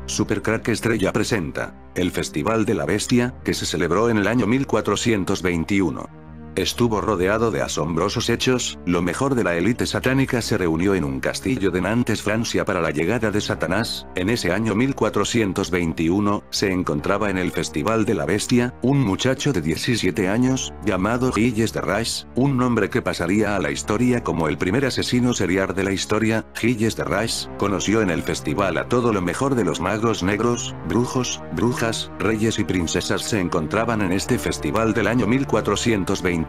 Supercrack Estrella presenta el Festival de la Bestia, que se celebró en el año 1421. Estuvo rodeado de asombrosos hechos. Lo mejor de la élite satánica se reunió en un castillo de Nantes, Francia, para la llegada de Satanás. En ese año 1421, se encontraba en el Festival de la Bestia, un muchacho de 17 años, llamado Gilles de Rais, un nombre que pasaría a la historia como el primer asesino serial de la historia. Gilles de Rais conoció en el festival a todo lo mejor de los magos negros, brujos, brujas, reyes y princesas se encontraban en este festival del año 1421.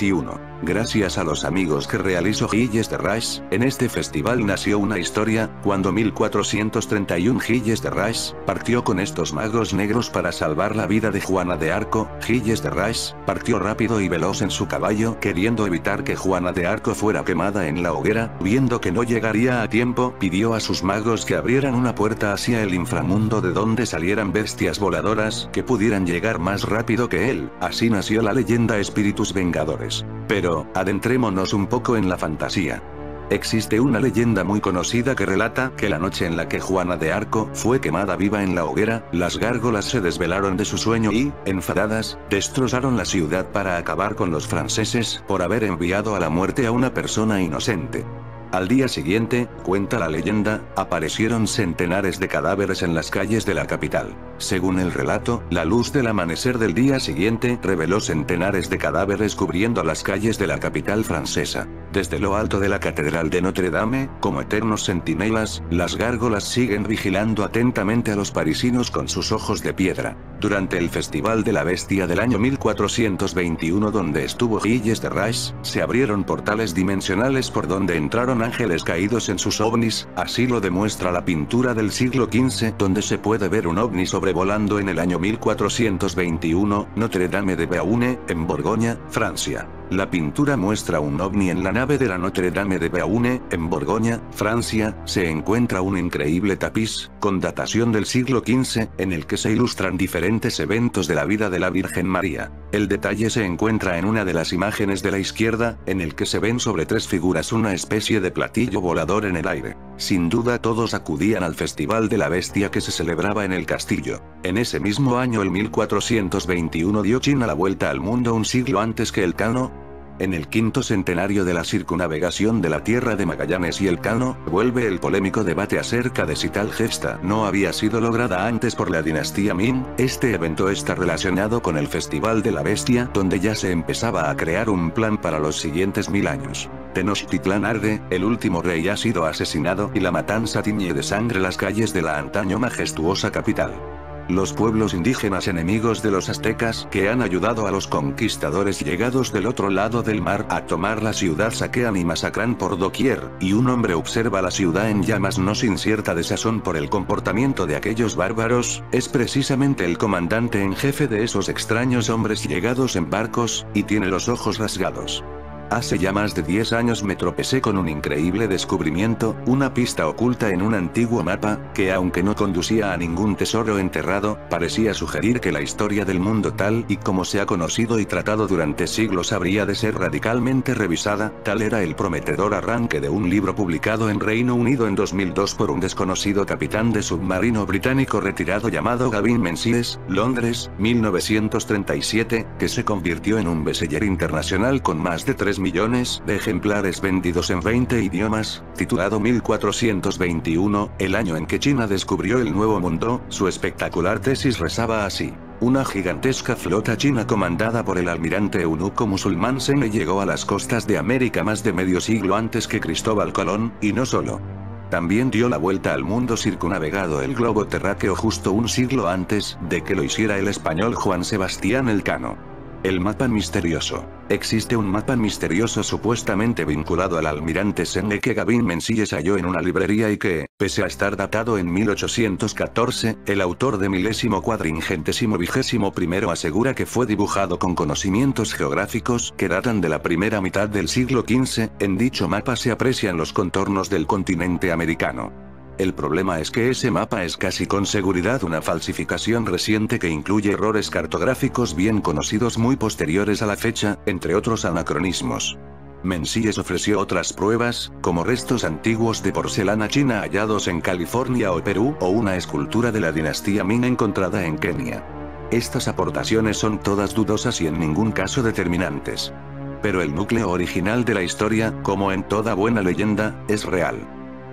Gracias a los amigos que realizó Gilles de Rais, en este festival nació una historia. Cuando 1431 Gilles de Rais partió con estos magos negros para salvar la vida de Juana de Arco. Gilles de Rais partió rápido y veloz en su caballo, queriendo evitar que Juana de Arco fuera quemada en la hoguera. Viendo que no llegaría a tiempo, pidió a sus magos que abrieran una puerta hacia el inframundo de donde salieran bestias voladoras que pudieran llegar más rápido que él. Así nació la leyenda Espíritus Vengadores. Pero, adentrémonos un poco en la fantasía. Existe una leyenda muy conocida que relata que la noche en la que Juana de Arco fue quemada viva en la hoguera, las gárgolas se desvelaron de su sueño y, enfadadas, destrozaron la ciudad para acabar con los franceses por haber enviado a la muerte a una persona inocente. Al día siguiente, cuenta la leyenda, aparecieron centenares de cadáveres en las calles de la capital. Según el relato, la luz del amanecer del día siguiente reveló centenares de cadáveres cubriendo las calles de la capital francesa. Desde lo alto de la Catedral de Notre Dame, como eternos centinelas, las gárgolas siguen vigilando atentamente a los parisinos con sus ojos de piedra. Durante el Festival de la Bestia del año 1421, donde estuvo Gilles de Rais, se abrieron portales dimensionales por donde entraron ángeles caídos en sus ovnis. Así lo demuestra la pintura del siglo XV, donde se puede ver un ovni sobrevolando en el año 1421, Notre Dame de Beaune, en Borgoña, Francia. La pintura muestra un ovni en la nave de la Notre Dame de Beaune, en Borgoña, Francia. Se encuentra un increíble tapiz, con datación del siglo XV, en el que se ilustran diferentes eventos de la vida de la Virgen María. El detalle se encuentra en una de las imágenes de la izquierda, en el que se ven sobre tres figuras una especie de platillo volador en el aire. Sin duda todos acudían al Festival de la Bestia que se celebraba en el castillo. En ese mismo año, el 1421, dio China la vuelta al mundo un siglo antes que Elcano. En el quinto centenario de la circunnavegación de la Tierra de Magallanes y Elcano, vuelve el polémico debate acerca de si tal gesta no había sido lograda antes por la dinastía Ming. Este evento está relacionado con el Festival de la Bestia, donde ya se empezaba a crear un plan para los siguientes 1000 años. Tenochtitlán arde, el último rey ha sido asesinado y la matanza tiñe de sangre las calles de la antaño majestuosa capital. Los pueblos indígenas enemigos de los aztecas que han ayudado a los conquistadores llegados del otro lado del mar a tomar la ciudad saquean y masacran por doquier, y un hombre observa la ciudad en llamas no sin cierta desazón por el comportamiento de aquellos bárbaros. Es precisamente el comandante en jefe de esos extraños hombres llegados en barcos, y tiene los ojos rasgados. Hace ya más de 10 años me tropecé con un increíble descubrimiento, una pista oculta en un antiguo mapa, que aunque no conducía a ningún tesoro enterrado, parecía sugerir que la historia del mundo tal y como se ha conocido y tratado durante siglos habría de ser radicalmente revisada. Tal era el prometedor arranque de un libro publicado en Reino Unido en 2002 por un desconocido capitán de submarino británico retirado llamado Gavin Menzies, Londres, 1937, que se convirtió en un bestseller internacional con más de 3 millones de ejemplares vendidos en 20 idiomas, titulado 1421, el año en que China descubrió el Nuevo Mundo. Su espectacular tesis rezaba así: una gigantesca flota china comandada por el almirante eunuco musulmán Sene llegó a las costas de América más de medio siglo antes que Cristóbal Colón, y no solo. También dio la vuelta al mundo circunnavegado el globo terráqueo justo un siglo antes de que lo hiciera el español Juan Sebastián Elcano. El mapa misterioso. Existe un mapa misterioso supuestamente vinculado al almirante Sene que Gavin Menzies halló en una librería y que, pese a estar datado en 1814, el autor de 1421 asegura que fue dibujado con conocimientos geográficos que datan de la primera mitad del siglo XV. En dicho mapa se aprecian los contornos del continente americano. El problema es que ese mapa es casi con seguridad una falsificación reciente que incluye errores cartográficos bien conocidos muy posteriores a la fecha, entre otros anacronismos. Menzies ofreció otras pruebas, como restos antiguos de porcelana china hallados en California o Perú, o una escultura de la dinastía Ming encontrada en Kenia. Estas aportaciones son todas dudosas y en ningún caso determinantes. Pero el núcleo original de la historia, como en toda buena leyenda, es real.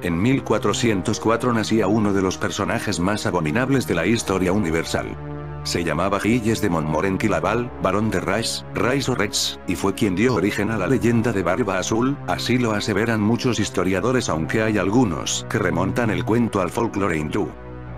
En 1404 nacía uno de los personajes más abominables de la historia universal. Se llamaba Gilles de Montmorency-Laval, barón de Rais o Rex, y fue quien dio origen a la leyenda de Barba Azul, así lo aseveran muchos historiadores, aunque hay algunos que remontan el cuento al folclore hindú.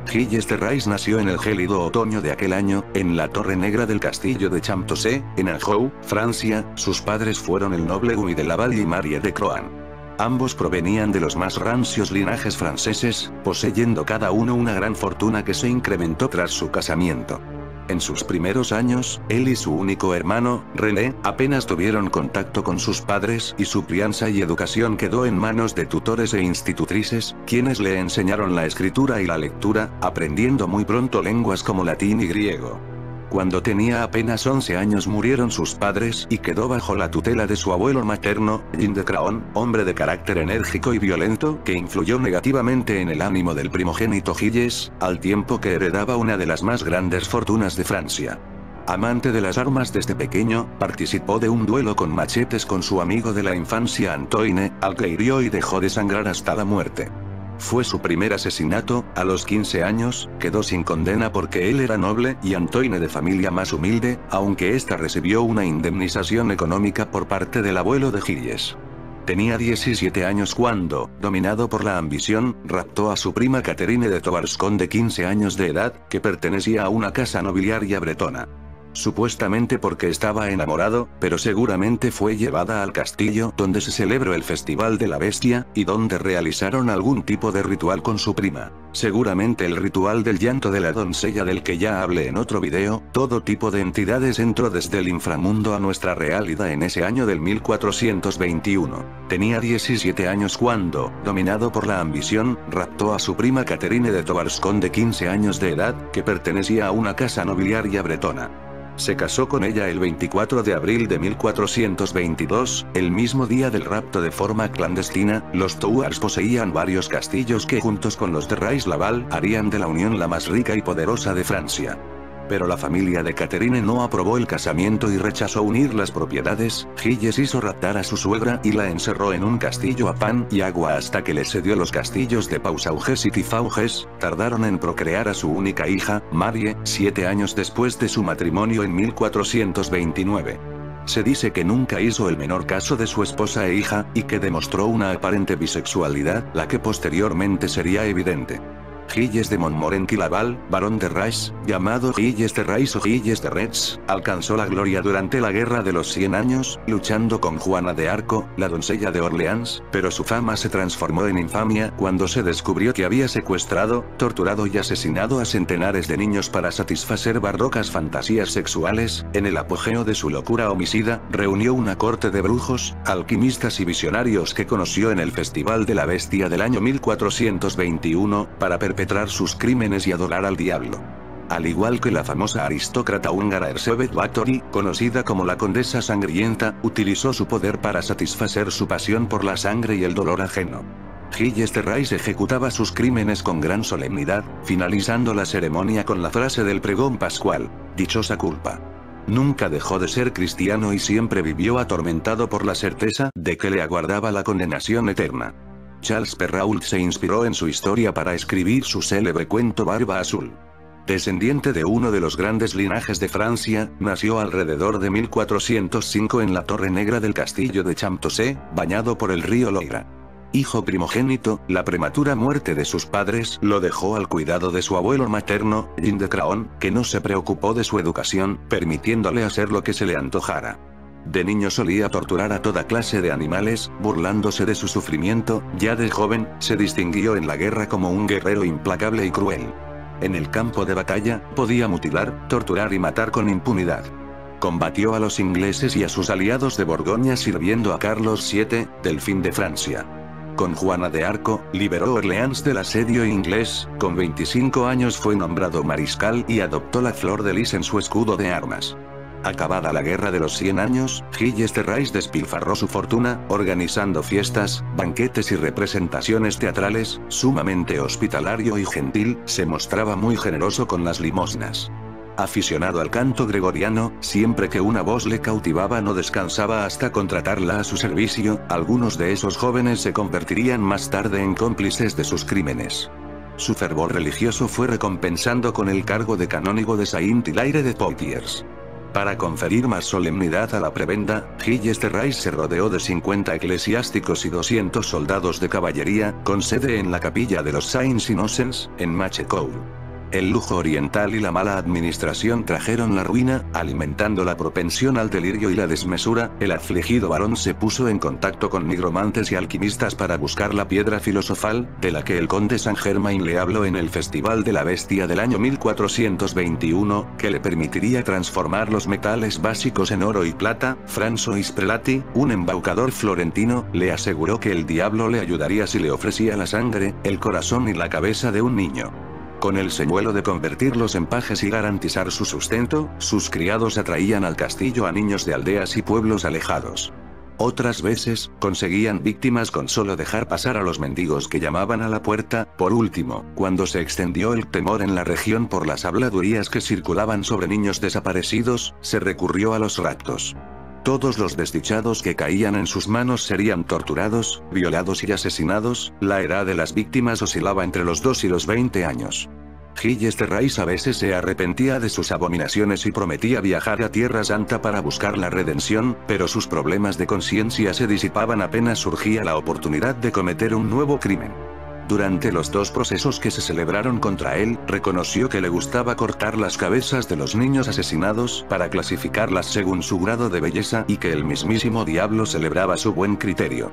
Gilles de Rais nació en el gélido otoño de aquel año, en la Torre Negra del castillo de Champtocé, en Anjou, Francia. Sus padres fueron el noble Guy de Laval y Marie de Croan. Ambos provenían de los más rancios linajes franceses, poseyendo cada uno una gran fortuna que se incrementó tras su casamiento. En sus primeros años, él y su único hermano, René, apenas tuvieron contacto con sus padres y su crianza y educación quedó en manos de tutores e institutrices, quienes le enseñaron la escritura y la lectura, aprendiendo muy pronto lenguas como latín y griego. Cuando tenía apenas 11 años murieron sus padres y quedó bajo la tutela de su abuelo materno, Jean de Craon, hombre de carácter enérgico y violento que influyó negativamente en el ánimo del primogénito Gilles, al tiempo que heredaba una de las más grandes fortunas de Francia. Amante de las armas desde pequeño, participó de un duelo con machetes con su amigo de la infancia Antoine, al que hirió y dejó de sangrar hasta la muerte. Fue su primer asesinato. A los 15 años, quedó sin condena porque él era noble y Antoine de familia más humilde, aunque ésta recibió una indemnización económica por parte del abuelo de Gilles. Tenía 17 años cuando, dominado por la ambición, raptó a su prima Catherine de Tobarscon de 15 años de edad, que pertenecía a una casa nobiliaria bretona. Supuestamente porque estaba enamorado, pero seguramente fue llevada al castillo donde se celebró el Festival de la Bestia, y donde realizaron algún tipo de ritual con su prima. Seguramente el ritual del llanto de la doncella del que ya hablé en otro video. Todo tipo de entidades entró desde el inframundo a nuestra realidad en ese año del 1421. Tenía 17 años cuando, dominado por la ambición, raptó a su prima Catherine de Tobarscon de 15 años de edad, que pertenecía a una casa nobiliaria bretona. Se casó con ella el 24 de abril de 1422, el mismo día del rapto de forma clandestina. Los Thouars poseían varios castillos que juntos con los de Rais-Laval harían de la unión la más rica y poderosa de Francia. Pero la familia de Catherine no aprobó el casamiento y rechazó unir las propiedades. Gilles hizo raptar a su suegra y la encerró en un castillo a pan y agua hasta que le cedió los castillos de Pausauges y Tifauges. Tardaron en procrear a su única hija, Marie, 7 años después de su matrimonio en 1429. Se dice que nunca hizo el menor caso de su esposa e hija, y que demostró una aparente bisexualidad, la que posteriormente sería evidente. Gilles de Montmorency-Laval, barón de Rais, llamado Gilles de Rais o Gilles de Retz, alcanzó la gloria durante la Guerra de los 100 años, luchando con Juana de Arco, la doncella de Orleans, pero su fama se transformó en infamia cuando se descubrió que había secuestrado, torturado y asesinado a centenares de niños para satisfacer barrocas fantasías sexuales. En el apogeo de su locura homicida, reunió una corte de brujos, alquimistas y visionarios que conoció en el Festival de la Bestia del año 1421, para perpetrar sus crímenes y adorar al diablo. Al igual que la famosa aristócrata húngara Erzsébet Báthory, conocida como la Condesa Sangrienta, utilizó su poder para satisfacer su pasión por la sangre y el dolor ajeno. Gilles de Rais ejecutaba sus crímenes con gran solemnidad, finalizando la ceremonia con la frase del pregón pascual: dichosa culpa. Nunca dejó de ser cristiano y siempre vivió atormentado por la certeza de que le aguardaba la condenación eterna. Charles Perrault se inspiró en su historia para escribir su célebre cuento Barba Azul. Descendiente de uno de los grandes linajes de Francia, nació alrededor de 1405 en la Torre Negra del castillo de Champtocé, bañado por el río Loira. Hijo primogénito, la prematura muerte de sus padres lo dejó al cuidado de su abuelo materno, Jean de Craon, que no se preocupó de su educación, permitiéndole hacer lo que se le antojara. De niño solía torturar a toda clase de animales, burlándose de su sufrimiento. Ya de joven, se distinguió en la guerra como un guerrero implacable y cruel. En el campo de batalla, podía mutilar, torturar y matar con impunidad. Combatió a los ingleses y a sus aliados de Borgoña sirviendo a Carlos VII, delfín de Francia. Con Juana de Arco, liberó Orleans del asedio inglés. Con 25 años fue nombrado mariscal y adoptó la flor de lis en su escudo de armas. Acabada la Guerra de los 100 años, Gilles de Rais despilfarró su fortuna, organizando fiestas, banquetes y representaciones teatrales, sumamente hospitalario y gentil, se mostraba muy generoso con las limosnas. Aficionado al canto gregoriano, siempre que una voz le cautivaba no descansaba hasta contratarla a su servicio, algunos de esos jóvenes se convertirían más tarde en cómplices de sus crímenes. Su fervor religioso fue recompensando con el cargo de canónigo de Saint-Hilaire de Poitiers. Para conferir más solemnidad a la prebenda, Gilles de Rais se rodeó de 50 eclesiásticos y 200 soldados de caballería, con sede en la capilla de los Saints Innocents, en Machecoul. El lujo oriental y la mala administración trajeron la ruina, alimentando la propensión al delirio y la desmesura. El afligido varón se puso en contacto con nigromantes y alquimistas para buscar la piedra filosofal, de la que el conde Saint-Germain le habló en el Festival de la Bestia del año 1421, que le permitiría transformar los metales básicos en oro y plata. François Prelati, un embaucador florentino, le aseguró que el diablo le ayudaría si le ofrecía la sangre, el corazón y la cabeza de un niño. Con el señuelo de convertirlos en pajes y garantizar su sustento, sus criados atraían al castillo a niños de aldeas y pueblos alejados. Otras veces, conseguían víctimas con solo dejar pasar a los mendigos que llamaban a la puerta. Por último, cuando se extendió el temor en la región por las habladurías que circulaban sobre niños desaparecidos, se recurrió a los raptos. Todos los desdichados que caían en sus manos serían torturados, violados y asesinados. La edad de las víctimas oscilaba entre los 2 y los 20 años. Gilles de Rais a veces se arrepentía de sus abominaciones y prometía viajar a Tierra Santa para buscar la redención, pero sus problemas de conciencia se disipaban apenas surgía la oportunidad de cometer un nuevo crimen. Durante los 2 procesos que se celebraron contra él, reconoció que le gustaba cortar las cabezas de los niños asesinados para clasificarlas según su grado de belleza y que el mismísimo diablo celebraba su buen criterio.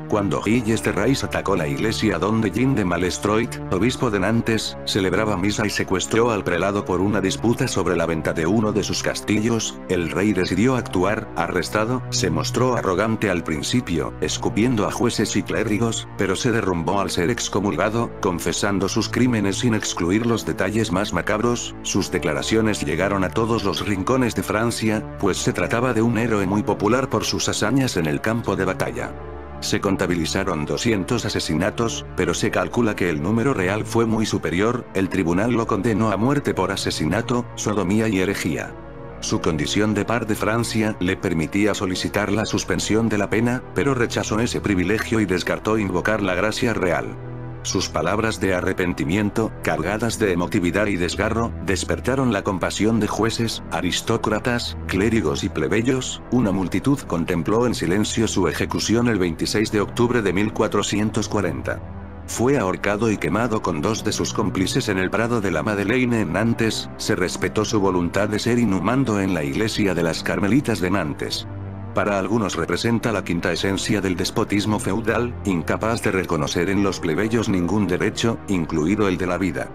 Cuando Gilles de Rais atacó la iglesia donde Jean de Malestroit, obispo de Nantes, celebraba misa y secuestró al prelado por una disputa sobre la venta de uno de sus castillos, el rey decidió actuar. Arrestado, se mostró arrogante al principio, escupiendo a jueces y clérigos, pero se derrumbó al ser excomulgado, confesando sus crímenes sin excluir los detalles más macabros. Sus declaraciones llegaron a todos los rincones de Francia, pues se trataba de un héroe muy popular por sus hazañas en el campo de batalla. Se contabilizaron 200 asesinatos, pero se calcula que el número real fue muy superior. El tribunal lo condenó a muerte por asesinato, sodomía y herejía. Su condición de par de Francia le permitía solicitar la suspensión de la pena, pero rechazó ese privilegio y descartó invocar la gracia real. Sus palabras de arrepentimiento, cargadas de emotividad y desgarro, despertaron la compasión de jueces, aristócratas, clérigos y plebeyos. Una multitud contempló en silencio su ejecución el 26 de octubre de 1440. Fue ahorcado y quemado con 2 de sus cómplices en el Prado de la Madeleine en Nantes. Se respetó su voluntad de ser inhumado en la iglesia de las Carmelitas de Nantes. Para algunos representa la quinta esencia del despotismo feudal, incapaz de reconocer en los plebeyos ningún derecho, incluido el de la vida.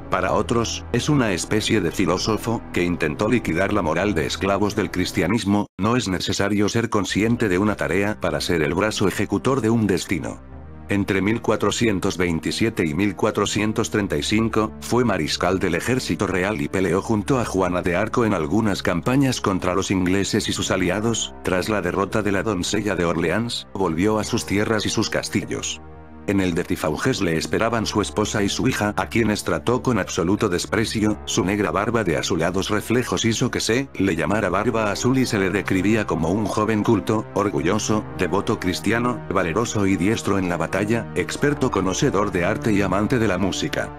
Para otros, es una especie de filósofo, que intentó liquidar la moral de esclavos del cristianismo. No es necesario ser consciente de una tarea para ser el brazo ejecutor de un destino. Entre 1427 y 1435, fue mariscal del ejército real y peleó junto a Juana de Arco en algunas campañas contra los ingleses y sus aliados. Tras la derrota de la doncella de Orleans, volvió a sus tierras y sus castillos. En el de Tifauges le esperaban su esposa y su hija, a quienes trató con absoluto desprecio. Su negra barba de azulados reflejos hizo que se le llamara Barba Azul y se le describía como un joven culto, orgulloso, devoto cristiano, valeroso y diestro en la batalla, experto conocedor de arte y amante de la música.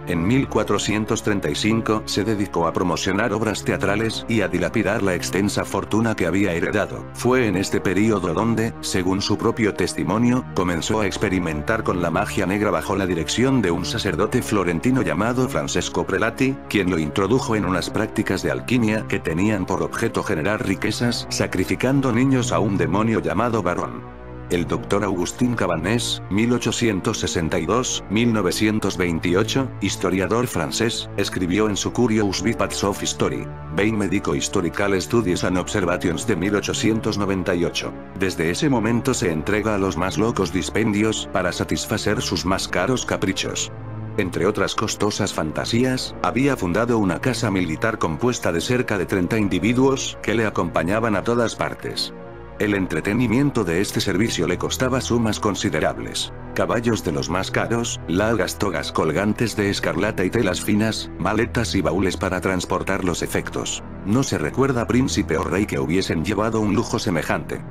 En 1435 se dedicó a promocionar obras teatrales y a dilapidar la extensa fortuna que había heredado. Fue en este período donde, según su propio testimonio, comenzó a experimentar con la magia negra bajo la dirección de un sacerdote florentino llamado Francesco Prelati, quien lo introdujo en unas prácticas de alquimia que tenían por objeto generar riquezas, sacrificando niños a un demonio llamado Barón. El doctor Augustin Cabanés, 1862-1928, historiador francés, escribió en su Curious Bits of History, Bein Medico Historical Studies and Observations de 1898. Desde ese momento se entrega a los más locos dispendios, para satisfacer sus más caros caprichos. Entre otras costosas fantasías, había fundado una casa militar compuesta de cerca de 30 individuos que le acompañaban a todas partes. El entretenimiento de este servicio le costaba sumas considerables. Caballos de los más caros, largas togas colgantes de escarlata y telas finas, maletas y baúles para transportar los efectos. No se recuerda príncipe o rey que hubiesen llevado un lujo semejante.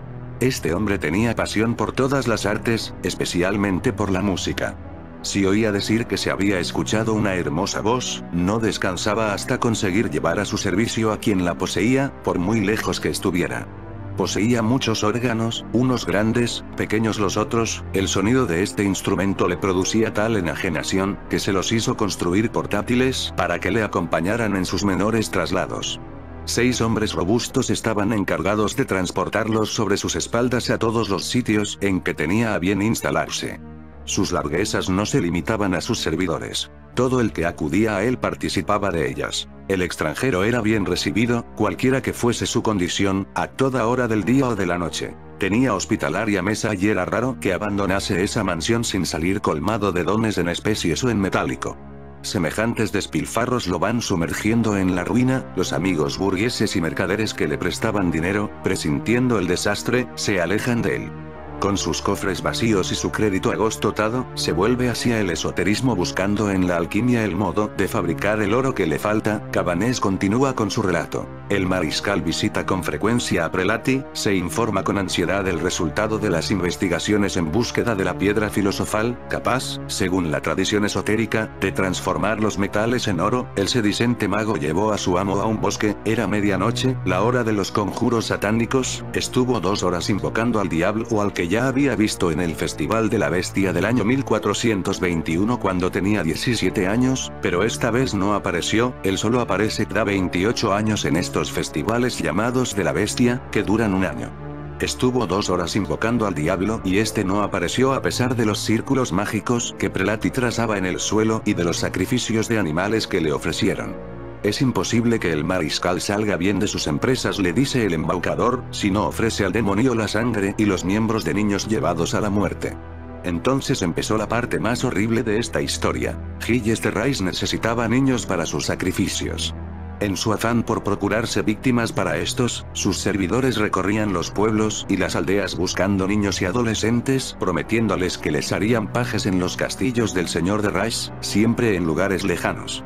Este hombre tenía pasión por todas las artes, especialmente por la música. Si oía decir que se había escuchado una hermosa voz, no descansaba hasta conseguir llevar a su servicio a quien la poseía, por muy lejos que estuviera. Poseía muchos órganos, unos grandes, pequeños los otros, el sonido de este instrumento le producía tal enajenación, que se los hizo construir portátiles para que le acompañaran en sus menores traslados. 6 hombres robustos estaban encargados de transportarlos sobre sus espaldas a todos los sitios en que tenía a bien instalarse. Sus larguezas no se limitaban a sus servidores. Todo el que acudía a él participaba de ellas. El extranjero era bien recibido, cualquiera que fuese su condición, a toda hora del día o de la noche. Tenía hospitalaria mesa y era raro que abandonase esa mansión sin salir colmado de dones en especies o en metálico. Semejantes despilfarros lo van sumergiendo en la ruina, los amigos burgueses y mercaderes que le prestaban dinero, presintiendo el desastre, se alejan de él. Con sus cofres vacíos y su crédito agostotado, se vuelve hacia el esoterismo buscando en la alquimia el modo de fabricar el oro que le falta. Cabanés continúa con su relato. El mariscal visita con frecuencia a Prelati, se informa con ansiedad del resultado de las investigaciones en búsqueda de la piedra filosofal, capaz, según la tradición esotérica, de transformar los metales en oro. El sedicente mago llevó a su amo a un bosque, era medianoche, la hora de los conjuros satánicos, estuvo 2 horas invocando al diablo o al que ya había visto en el Festival de la Bestia del año 1421 cuando tenía 17 años, pero esta vez no apareció. Él solo aparece cada 28 años en estos festivales llamados de la Bestia, que duran un año. Estuvo 2 horas invocando al diablo y este no apareció a pesar de los círculos mágicos que Prelati trazaba en el suelo y de los sacrificios de animales que le ofrecieron. Es imposible que el mariscal salga bien de sus empresas, le dice el embaucador, si no ofrece al demonio la sangre y los miembros de niños llevados a la muerte. Entonces empezó la parte más horrible de esta historia. Gilles de Rais necesitaba niños para sus sacrificios. En su afán por procurarse víctimas para estos, sus servidores recorrían los pueblos y las aldeas buscando niños y adolescentes, prometiéndoles que les harían pajes en los castillos del señor de Rais, siempre en lugares lejanos.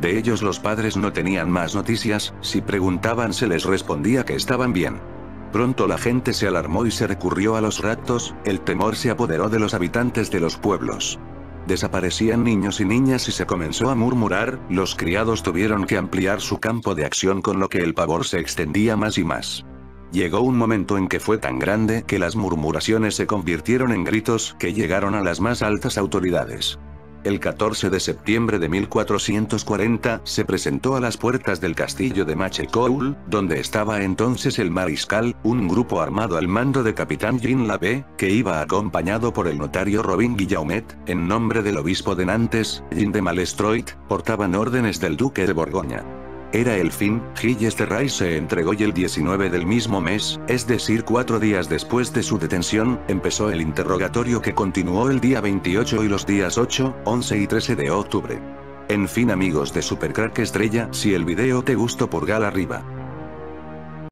De ellos los padres no tenían más noticias, si preguntaban se les respondía que estaban bien. Pronto la gente se alarmó y se recurrió a los raptos, el temor se apoderó de los habitantes de los pueblos. Desaparecían niños y niñas y se comenzó a murmurar, los criados tuvieron que ampliar su campo de acción con lo que el pavor se extendía más y más. Llegó un momento en que fue tan grande que las murmuraciones se convirtieron en gritos que llegaron a las más altas autoridades. El 14 de septiembre de 1440, se presentó a las puertas del castillo de Machecoul, donde estaba entonces el mariscal, un grupo armado al mando de capitán Jean Labbé, que iba acompañado por el notario Robin Guillaumet, en nombre del obispo de Nantes, Jean de Malestroit, portaban órdenes del duque de Borgoña. Era el fin, Gilles de Rais se entregó y el 19 del mismo mes, es decir 4 días después de su detención, empezó el interrogatorio que continuó el día 28 y los días 8, 11 y 13 de octubre. En fin amigos de Supercrack Estrella, si el video te gustó pulgar arriba.